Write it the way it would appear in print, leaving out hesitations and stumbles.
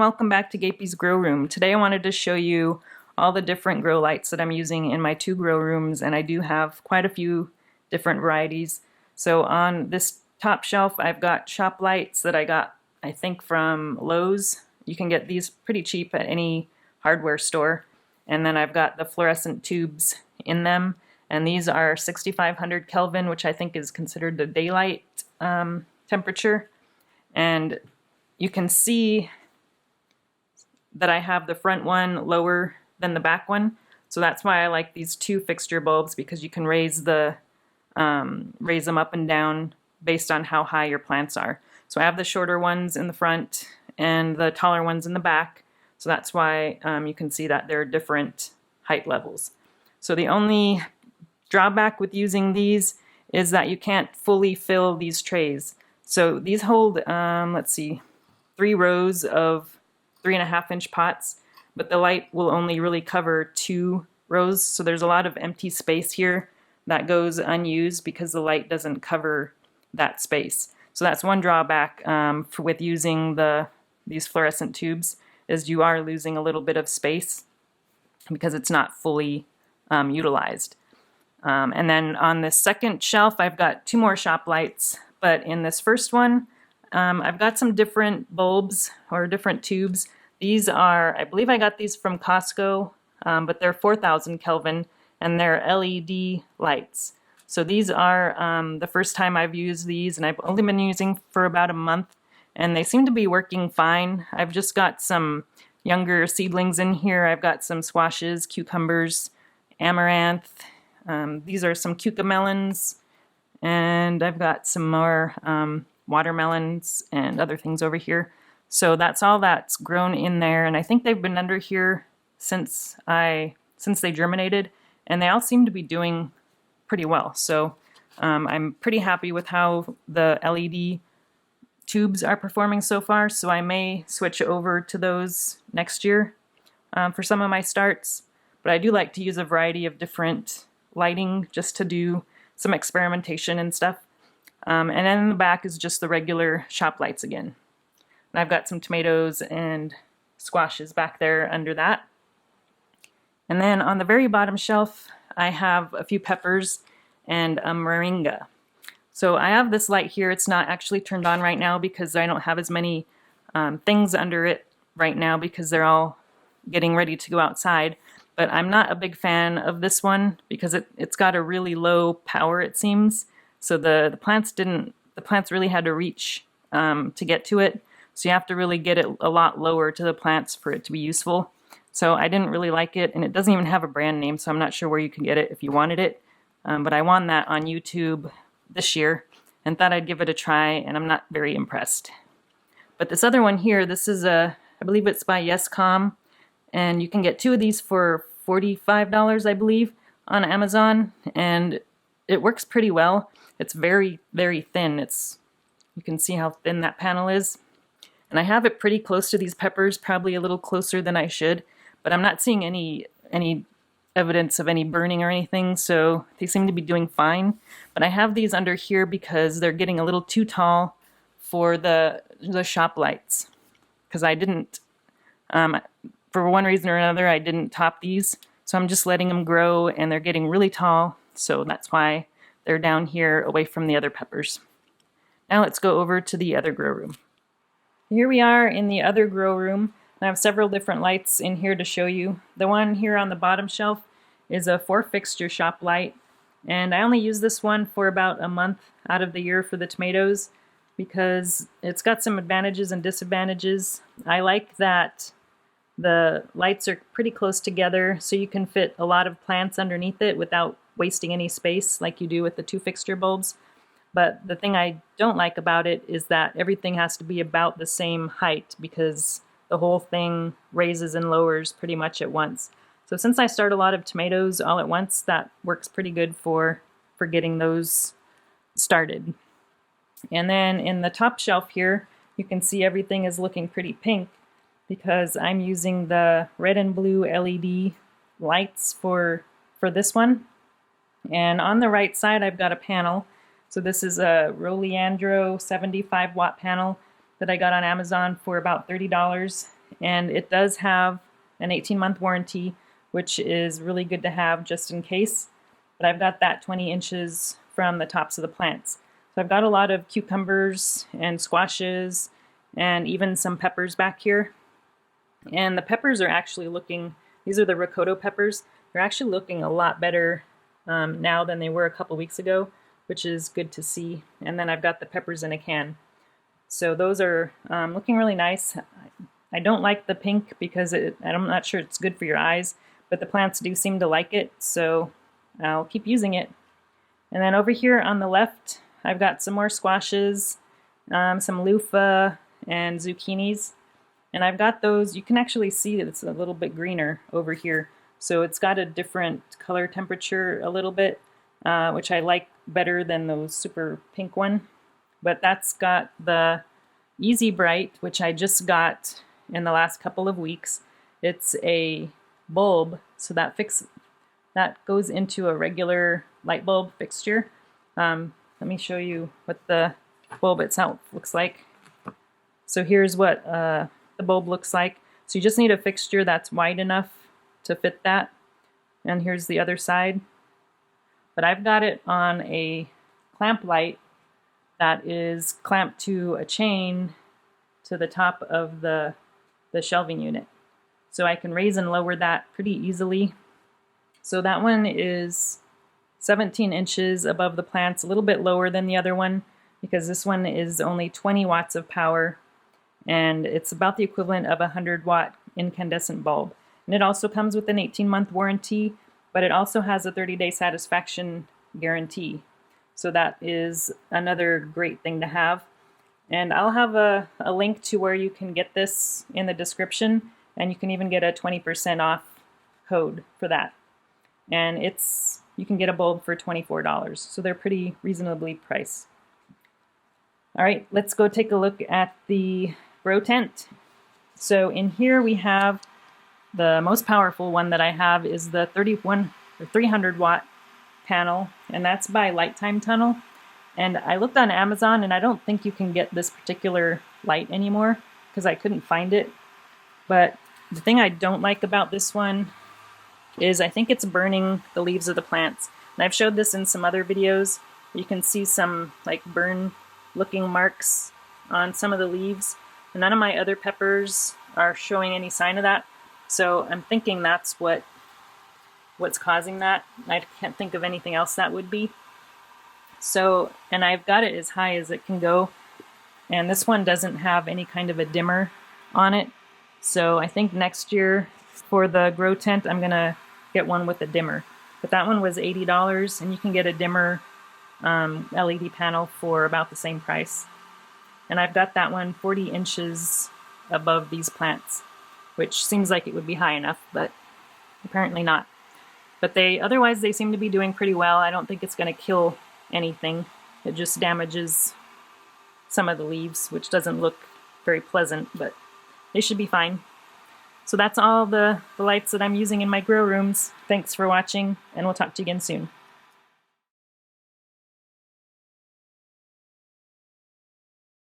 welcome back to Gapey's Grow Room. Today I wanted to show you all the different grow lights that I'm using in my 2 grow rooms, and I do have quite a few different varieties. So on this top shelf I've got shop lights that I got, I think, from Lowe's. You can get these pretty cheap at any hardware store. And then I've got the fluorescent tubes in them, and these are 6500 Kelvin, which I think is considered the daylight temperature. And you can see that I have the front one lower than the back one, so that's why I like these 2 fixture bulbs, because you can raise them up and down based on how high your plants are. So I have the shorter ones in the front and the taller ones in the back, so that's why you can see that they're different height levels. So the only drawback with using these is that you can't fully fill these trays. So these hold, let's see, 3 rows of 3.5-inch pots, but the light will only really cover 2 rows, so there's a lot of empty space here that goes unused because the light doesn't cover that space. So that's one drawback with using these fluorescent tubes, is you are losing a little bit of space because it's not fully utilized. And then on this second shelf I've got 2 more shop lights, but in this first one I've got some different bulbs or different tubes. These are, I believe I got these from Costco, but they're 4000 Kelvin and they're LED lights. So these are the first time I've used these, and I've only been using for about a month, and they seem to be working fine. I've just got some younger seedlings in here. I've got some squashes, cucumbers, amaranth. These are some cucamelons, and I've got some more watermelons and other things over here. So that's all that's grown in there, and I think they've been under here since they germinated, and they all seem to be doing pretty well. So I'm pretty happy with how the LED tubes are performing so far, so I may switch over to those next year for some of my starts. But I do like to use a variety of different lighting just to do some experimentation and stuff. And then in the back is just the regular shop lights again. And I've got some tomatoes and squashes back there under that. And then on the very bottom shelf I have a few peppers and a moringa. So I have this light here. It's not actually turned on right now because I don't have as many things under it right now because they're all getting ready to go outside. But I'm not a big fan of this one because it's got a really low power, it seems. So the plants really had to reach to get to it. So you have to really get it a lot lower to the plants for it to be useful. So I didn't really like it, and it doesn't even have a brand name, so I'm not sure where you can get it if you wanted it. But I won that on YouTube this year and thought I'd give it a try, and I'm not very impressed. But this other one here, this is I believe it's by Yescom, and you can get 2 of these for $45, I believe, on Amazon, and it works pretty well. It's very, very thin. You can see how thin that panel is. And I have it pretty close to these peppers, probably a little closer than I should, but I'm not seeing any evidence of any burning or anything, so they seem to be doing fine. But I have these under here because they're getting a little too tall for the shop lights, because I didn't, for one reason or another, I didn't top these, so I'm just letting them grow, and they're getting really tall, so that's why they're down here away from the other peppers. Now let's go over to the other grow room. Here we are in the other grow room. I have several different lights in here to show you. The one here on the bottom shelf is a 4-fixture shop light, and I only use this one for about a month out of the year for the tomatoes because it's got some advantages and disadvantages. I like that the lights are pretty close together, so you can fit a lot of plants underneath it without wasting any space like you do with the 2-fixture bulbs. But the thing I don't like about it is that everything has to be about the same height because the whole thing raises and lowers pretty much at once. So since I start a lot of tomatoes all at once, that works pretty good for getting those started. And then in the top shelf here, you can see everything is looking pretty pink because I'm using the red and blue LED lights for this one. And on the right side I've got a panel. So this is a Roliandro 75 watt panel that I got on Amazon for about $30. and it does have an 18-month warranty, which is really good to have just in case. But I've got that 20 inches from the tops of the plants. So I've got a lot of cucumbers and squashes and even some peppers back here. And the peppers are actually looking, these are the ricotta peppers, they're actually looking a lot better now than they were a couple weeks ago, which is good to see. And then I've got the peppers in a can. So those are looking really nice. I don't like the pink because I'm not sure it's good for your eyes, but the plants do seem to like it, so I'll keep using it. And then over here on the left, I've got some more squashes, some loofah, and zucchinis. And I've got those, you can actually see that it's a little bit greener over here. So it's got a different color temperature a little bit, which I like better than those super pink one. But that's got the Easy Bright, which I just got in the last couple of weeks. It's a bulb, so that goes into a regular light bulb fixture. Let me show you what the bulb itself looks like. So here's what the bulb looks like. So you just need a fixture that's wide enough to fit that. And here's the other side. But I've got it on a clamp light that is clamped to a chain to the top of the shelving unit. So I can raise and lower that pretty easily. So that one is 17 inches above the plants, a little bit lower than the other one because this one is only 20 watts of power, and it's about the equivalent of a 100-watt incandescent bulb. And it also comes with an 18-month warranty, but it also has a 30-day satisfaction guarantee. So that is another great thing to have. And I'll have a link to where you can get this in the description, and you can even get a 20% off code for that. And you can get a bulb for $24, so they're pretty reasonably priced. All right, let's go take a look at the grow tent. So in here we have the most powerful one that I have is the 300 watt panel, and that's by Lifetime Tunnel. And I looked on Amazon, and I don't think you can get this particular light anymore because I couldn't find it. But the thing I don't like about this one is I think it's burning the leaves of the plants. And I've showed this in some other videos. You can see some like burn looking marks on some of the leaves. And none of my other peppers are showing any sign of that. So I'm thinking that's what's causing that. I can't think of anything else that would be. So, and I've got it as high as it can go. And this one doesn't have any kind of a dimmer on it. So I think next year for the grow tent, I'm gonna get one with a dimmer. But that one was $80, and you can get a dimmer LED panel for about the same price. And I've got that one 40 inches above these plants, which seems like it would be high enough, but apparently not. But otherwise they seem to be doing pretty well. I don't think it's gonna kill anything. It just damages some of the leaves, which doesn't look very pleasant, but they should be fine. So that's all the lights that I'm using in my grow rooms. Thanks for watching, and we'll talk to you again soon.